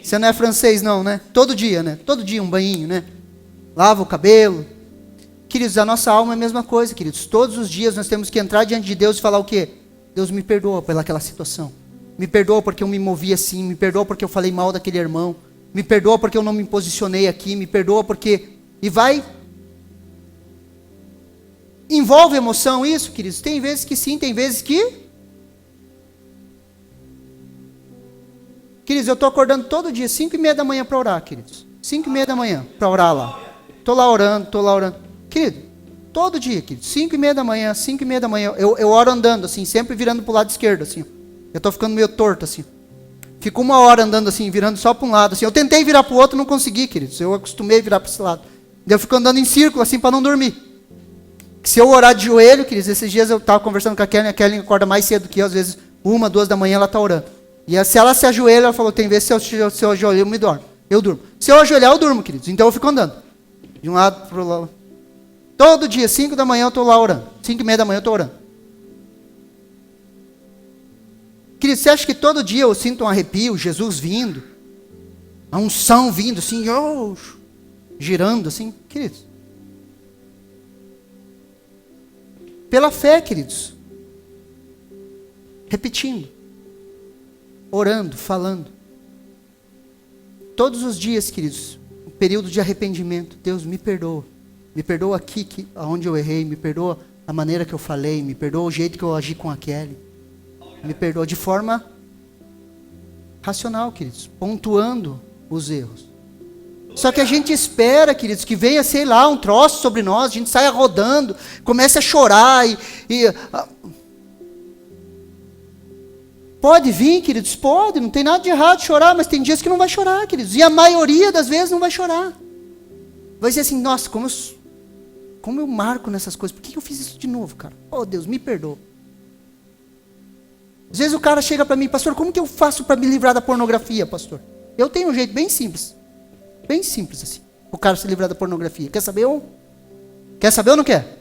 Você não é francês não, né? Todo dia, né? Todo dia um banhinho, né? Lava o cabelo. Queridos, a nossa alma é a mesma coisa, queridos. Todos os dias nós temos que entrar diante de Deus e falar o quê? Deus me perdoa pelaquela situação. Me perdoa porque eu me movi assim. Me perdoa porque eu falei mal daquele irmão. Me perdoa porque eu não me posicionei aqui. Me perdoa porque... E vai... Envolve emoção isso, queridos? Tem vezes que sim, tem vezes que... Queridos, eu estou acordando todo dia, 5:30 da manhã para orar, queridos. 5:30 da manhã para orar lá. Estou lá orando. Querido, todo dia, queridos, 5:30 da manhã, 5:30 da manhã, eu oro andando assim, sempre virando para o lado esquerdo, assim. Eu estou ficando meio torto, assim. Fico 1 hora andando assim, virando só para um lado, assim. Eu tentei virar para o outro, não consegui, queridos. Eu acostumei a virar para esse lado. Daí eu fico andando em círculo, assim, para não dormir. Se eu orar de joelho, queridos, esses dias eu estava conversando com a Kelly acorda mais cedo que eu, às vezes 1, 2 da manhã ela está orando. E se ela se ajoelha, ela falou, tem vezes se eu ajoelho, eu me dormo. Eu durmo. Se eu ajoelhar, eu durmo, queridos. Então eu fico andando. De um lado para o outro. Todo dia, 5 da manhã eu estou lá orando. 5:30 da manhã eu estou orando. Queridos, você acha que todo dia eu sinto um arrepio, Jesus vindo? A unção vindo assim, girando assim? Queridos. Pela fé, queridos. Repetindo. Orando, falando. Todos os dias, queridos, um período de arrependimento. Deus, me perdoa. Me perdoa aqui, onde eu errei. Me perdoa a maneira que eu falei. Me perdoa o jeito que eu agi com a Kelly. Me perdoa de forma racional, queridos. Pontuando os erros. Só que a gente espera, queridos, que venha, sei lá, um troço sobre nós, a gente saia rodando, comece a chorar Pode vir, queridos, pode, não tem nada de errado chorar, mas tem dias que não vai chorar, queridos. E a maioria das vezes não vai chorar. Vai dizer assim, nossa, como eu marco nessas coisas, por que eu fiz isso de novo, cara? Oh, Deus, me perdoa. Às vezes o cara chega para mim, pastor, como que eu faço para me livrar da pornografia, pastor? Eu tenho um jeito bem simples assim, o cara se livrar da pornografia. Quer saber ou não quer?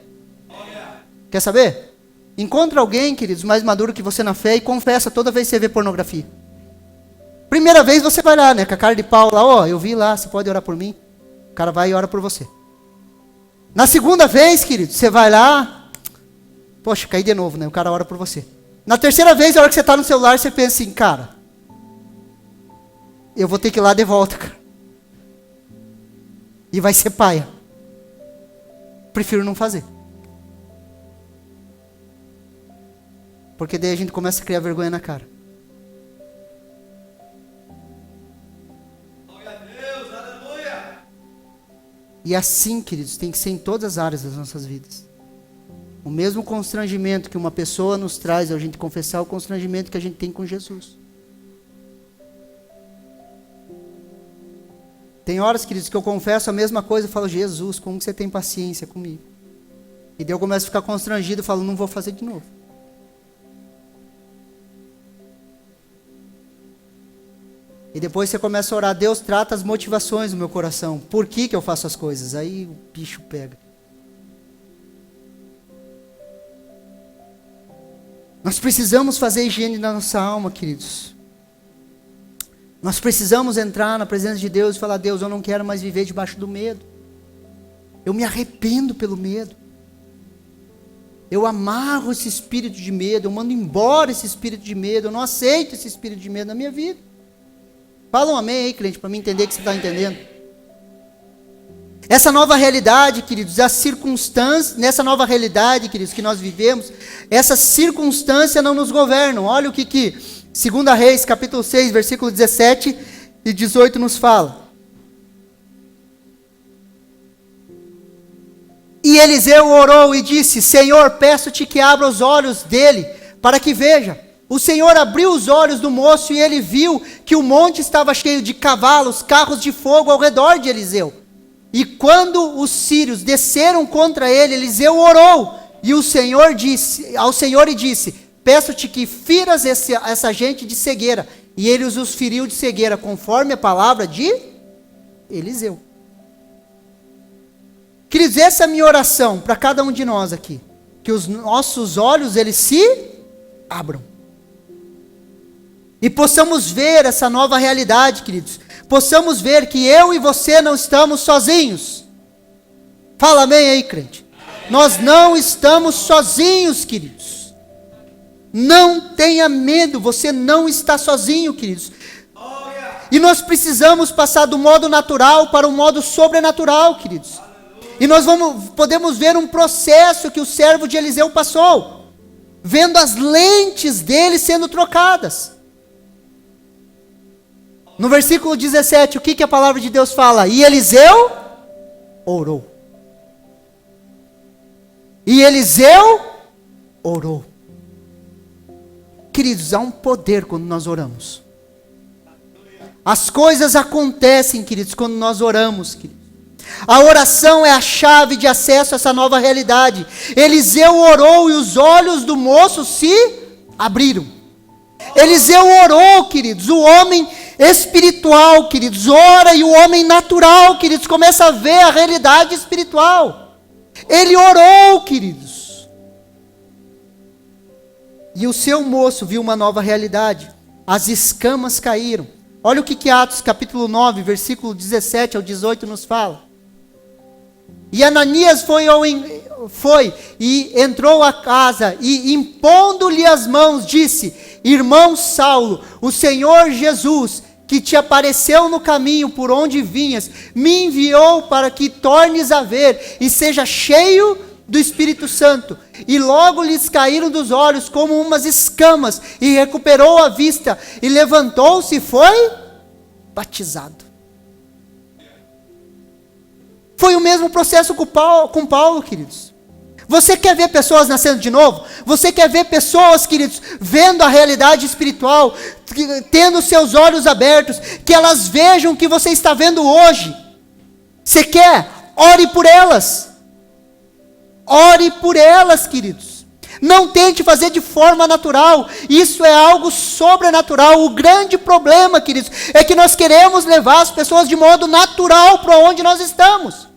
Quer saber? Encontra alguém, queridos, mais maduro que você na fé e confessa toda vez que você vê pornografia. Primeira vez você vai lá, né, com a cara de pau lá, ó, eu vi lá, você pode orar por mim? O cara vai e ora por você. Na segunda vez, queridos, você vai lá, poxa, caí de novo, né, o cara ora por você. Na terceira vez, a hora que você está no celular, você pensa assim, cara, eu vou ter que ir lá de volta, cara. E vai ser paia. Prefiro não fazer. Porque daí a gente começa a criar vergonha na cara. Glória a Deus, aleluia! E assim, queridos, tem que ser em todas as áreas das nossas vidas. O mesmo constrangimento que uma pessoa nos traz ao gente confessar, o constrangimento que a gente tem com Jesus. Tem horas, queridos, que eu confesso a mesma coisa e falo, Jesus, como que você tem paciência comigo? E daí eu começo a ficar constrangido e falo, não vou fazer de novo. E depois você começa a orar, Deus trata as motivações do meu coração. Por que eu faço as coisas? Aí o bicho pega. Nós precisamos fazer higiene na nossa alma, queridos. Nós precisamos entrar na presença de Deus e falar, Deus, eu não quero mais viver debaixo do medo. Eu me arrependo pelo medo. Eu amarro esse espírito de medo, eu mando embora esse espírito de medo, eu não aceito esse espírito de medo na minha vida. Fala um amém aí, crente, para mim entender que você está entendendo. Essa nova realidade, queridos, a circunstância, nessa nova realidade, queridos, que nós vivemos, essa circunstância não nos governam. Olha o que 2 Reis, capítulo 6, versículo 17 e 18 nos fala. E Eliseu orou e disse, Senhor, peço-te que abra os olhos dele, para que veja. O Senhor abriu os olhos do moço e ele viu que o monte estava cheio de cavalos, carros de fogo ao redor de Eliseu. E quando os sírios desceram contra ele, Eliseu orou. E o Senhor disse, ao Senhor e disse, peço-te que firas essa gente de cegueira. E ele os feriu de cegueira, conforme a palavra de Eliseu. Queridos, essa é a minha oração para cada um de nós aqui. Que os nossos olhos, eles se abram. E possamos ver essa nova realidade, queridos. Possamos ver que eu e você não estamos sozinhos. Fala amém aí, crente. Nós não estamos sozinhos, queridos. Não tenha medo, você não está sozinho, queridos. E nós precisamos passar do modo natural para o modo sobrenatural, queridos. E nós podemos ver um processo que o servo de Eliseu passou. Vendo as lentes dele sendo trocadas. No versículo 17, o que a palavra de Deus fala? E Eliseu orou. E Eliseu orou. Queridos, há um poder quando nós oramos. As coisas acontecem, queridos, quando nós oramos, queridos. A oração é a chave de acesso a essa nova realidade. Eliseu orou e os olhos do moço se abriram. Eliseu orou, queridos, o homem espiritual, queridos, ora, e o homem natural, queridos, começa a ver a realidade espiritual. Ele orou, queridos. E o seu moço viu uma nova realidade. As escamas caíram. Olha o que Atos capítulo 9, versículo 17 ao 18 nos fala. E Ananias foi e entrou à casa e impondo-lhe as mãos disse, irmão Saulo, o Senhor Jesus, que te apareceu no caminho por onde vinhas, me enviou para que tornes a ver e seja cheio do Espírito Santo. E logo lhes caíram dos olhos como umas escamas e recuperou a vista e levantou-se e foi batizado. Foi o mesmo processo com Paulo, queridos. Você quer ver pessoas nascendo de novo? Você quer ver pessoas, queridos, vendo a realidade espiritual, tendo seus olhos abertos, que elas vejam o que você está vendo hoje? Você quer? Ore por elas. Ore por elas, queridos. Não tente fazer de forma natural. Isso é algo sobrenatural. O grande problema, queridos, é que nós queremos levar as pessoas de modo natural para onde nós estamos.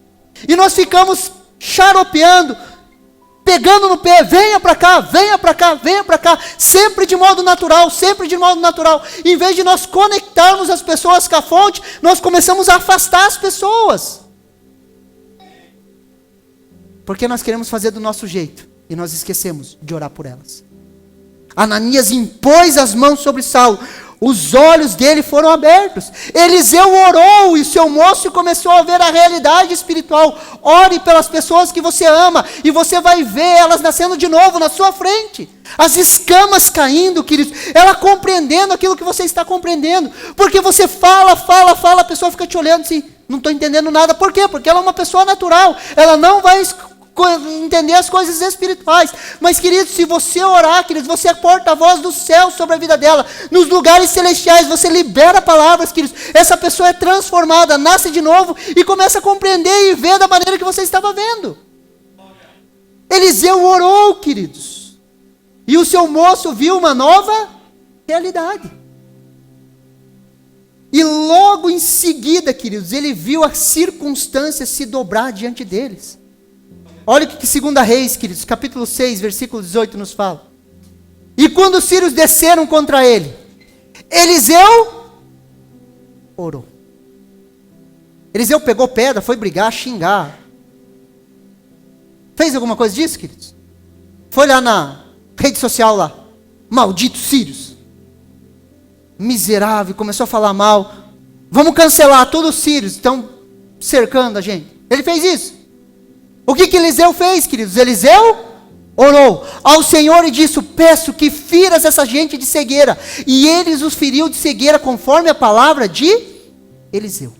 E nós ficamos xaropeando, pegando no pé, venha para cá, venha para cá, venha para cá, sempre de modo natural, sempre de modo natural. Em vez de nós conectarmos as pessoas com a fonte, nós começamos a afastar as pessoas. Porque nós queremos fazer do nosso jeito, e nós esquecemos de orar por elas. Ananias impôs as mãos sobre Saulo, os olhos dele foram abertos. Eliseu orou e seu moço começou a ver a realidade espiritual. Ore pelas pessoas que você ama e você vai ver elas nascendo de novo na sua frente. As escamas caindo, queridos, ela compreendendo aquilo que você está compreendendo. Porque você fala, a pessoa fica te olhando assim, não estou entendendo nada. Por quê? Porque ela é uma pessoa natural, ela não vai entender as coisas espirituais. Mas, queridos, se você orar, queridos, você é porta-voz do céu sobre a vida dela. Nos lugares celestiais, você libera palavras, queridos. Essa pessoa é transformada, nasce de novo e começa a compreender e ver da maneira que você estava vendo. Eliseu orou, queridos. E o seu moço viu uma nova realidade. E logo em seguida, queridos, ele viu as circunstâncias se dobrar diante deles. Olha o que 2 Reis, queridos, capítulo 6, versículo 18 nos fala. E quando os sírios desceram contra ele, Eliseu orou. Eliseu pegou pedra, foi brigar, xingar. Fez alguma coisa disso, queridos? Foi lá na rede social lá, malditos sírios. Miserável, começou a falar mal. Vamos cancelar, todos os sírios estão cercando a gente. Ele fez isso. O que Eliseu fez, queridos? Eliseu orou ao Senhor e disse, peço que firas essa gente de cegueira. E eles os feriu de cegueira conforme a palavra de Eliseu.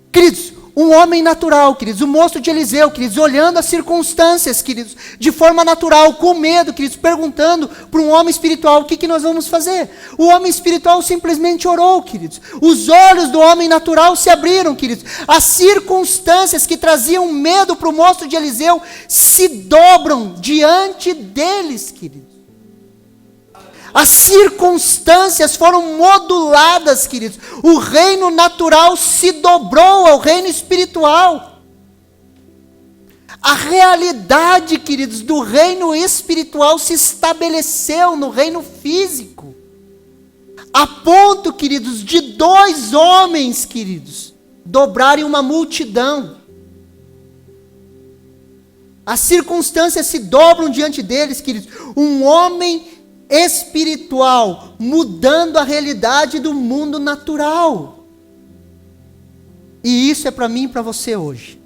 Queridos, um homem natural, queridos, o moço de Eliseu, queridos, olhando as circunstâncias, queridos, de forma natural, com medo, queridos, perguntando para um homem espiritual, o que nós vamos fazer? O homem espiritual simplesmente orou, queridos. Os olhos do homem natural se abriram, queridos. As circunstâncias que traziam medo para o moço de Eliseu se dobram diante deles, queridos. As circunstâncias foram moduladas, queridos. O reino natural se dobrou ao reino espiritual. A realidade, queridos, do reino espiritual se estabeleceu no reino físico. A ponto, queridos, de 2 homens, queridos, dobrarem uma multidão. As circunstâncias se dobram diante deles, queridos. Um homem espiritual, mudando a realidade do mundo natural. E isso é para mim e para você hoje.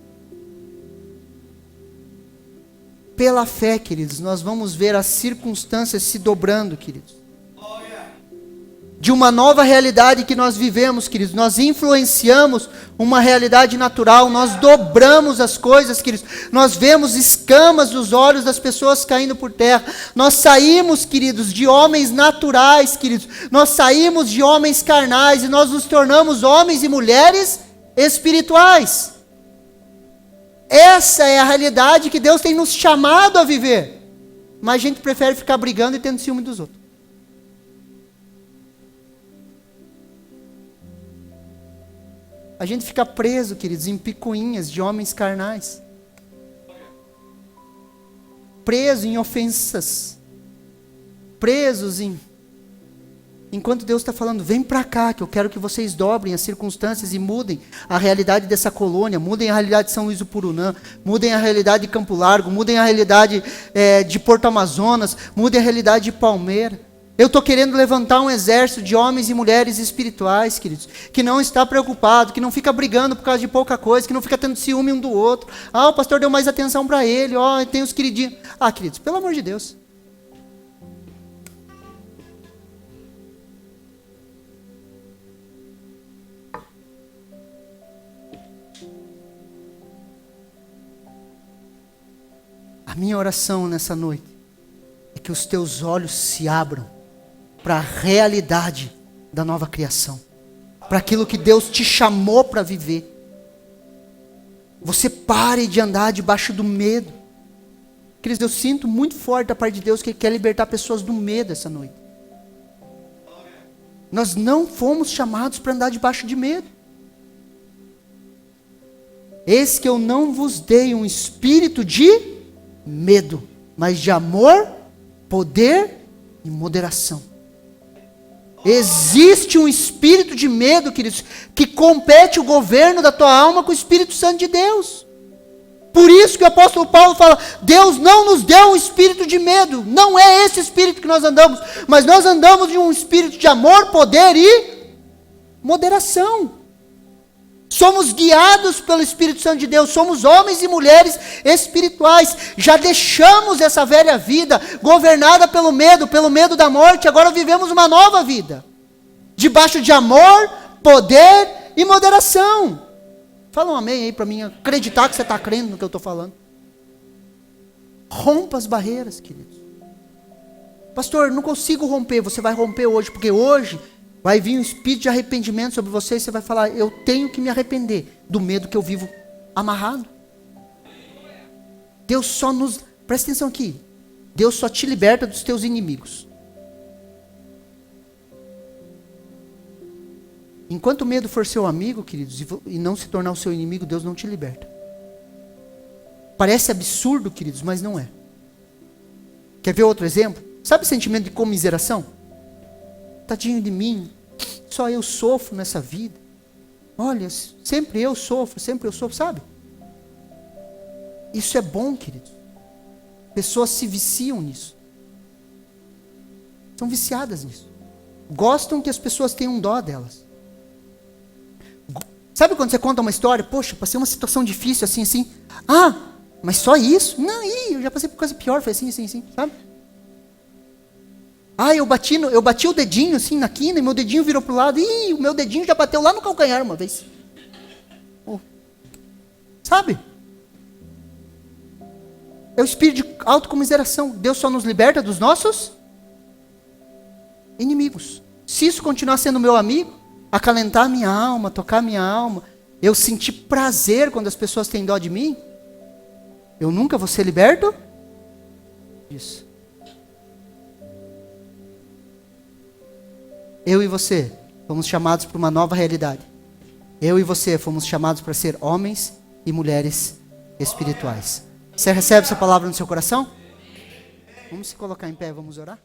Pela fé, queridos, nós vamos ver as circunstâncias se dobrando, queridos. De uma nova realidade que nós vivemos, queridos. Nós influenciamos uma realidade natural, nós dobramos as coisas, queridos. Nós vemos escamas dos olhos das pessoas caindo por terra. Nós saímos, queridos, de homens naturais, queridos. Nós saímos de homens carnais e nós nos tornamos homens e mulheres espirituais. Essa é a realidade que Deus tem nos chamado a viver. Mas a gente prefere ficar brigando e tendo ciúme dos outros. A gente fica preso, queridos, em picuinhas de homens carnais. Preso em ofensas. Presos em... Enquanto Deus está falando, vem para cá, que eu quero que vocês dobrem as circunstâncias e mudem a realidade dessa colônia, mudem a realidade de São Luís do Purunã, mudem a realidade de Campo Largo, mudem a realidade de Porto Amazonas, mudem a realidade de Palmeira. Eu estou querendo levantar um exército de homens e mulheres espirituais, queridos, que não está preocupado, que não fica brigando por causa de pouca coisa, que não fica tendo ciúme um do outro. Ah, o pastor deu mais atenção para ele, ó, tem os queridinhos. Ah, queridos, pelo amor de Deus. minha oração nessa noite é que os teus olhos se abram para a realidade da nova criação, para aquilo que Deus te chamou para viver. Você pare de andar debaixo do medo. Queridos, eu sinto muito forte da parte de Deus que Ele quer libertar pessoas do medo essa noite. Nós não fomos chamados para andar debaixo de medo. Eis que eu não vos dei um espírito de medo, mas de amor, poder e moderação. Existe um espírito de medo, queridos, que compete o governo da tua alma com o Espírito Santo de Deus. Por isso que o apóstolo Paulo fala, Deus não nos deu um espírito de medo. Não é esse espírito que nós andamos, mas nós andamos em um espírito de amor, poder e moderação. Somos guiados pelo Espírito Santo de Deus, somos homens e mulheres espirituais. Já deixamos essa velha vida governada pelo medo da morte. Agora vivemos uma nova vida, debaixo de amor, poder e moderação. Fala um amém aí para mim acreditar que você está crendo no que eu estou falando. Rompa as barreiras, queridos. Pastor, não consigo romper. Você vai romper hoje, porque hoje vai vir um espírito de arrependimento sobre você e você vai falar, eu tenho que me arrepender do medo que eu vivo amarrado. Deus só nos... Presta atenção aqui. Deus só te liberta dos teus inimigos. Enquanto o medo for seu amigo, queridos, e não se tornar o seu inimigo, Deus não te liberta. Parece absurdo, queridos, mas não é. Quer ver outro exemplo? Sabe o sentimento de comiseração? Tadinho de mim, só eu sofro nessa vida. Olha, sempre eu sofro, sabe? Isso é bom, queridos. Pessoas se viciam nisso. São viciadas nisso. Gostam que as pessoas tenham dó delas. Sabe quando você conta uma história? Poxa, passei uma situação difícil assim. Ah, mas só isso? Não, eu já passei por coisa pior, foi assim, sabe? Ah, eu bati o dedinho assim na quina e meu dedinho virou para o lado. Ih, o meu dedinho já bateu lá no calcanhar uma vez. Oh. Sabe? É o espírito de autocomiseração. Deus só nos liberta dos nossos inimigos. Se isso continuar sendo meu amigo, acalentar minha alma, tocar minha alma, eu sentir prazer quando as pessoas têm dó de mim, eu nunca vou ser liberto disso. Eu e você fomos chamados para uma nova realidade. Eu e você fomos chamados para ser homens e mulheres espirituais. Você recebe essa palavra no seu coração? Vamos se colocar em pé, vamos orar?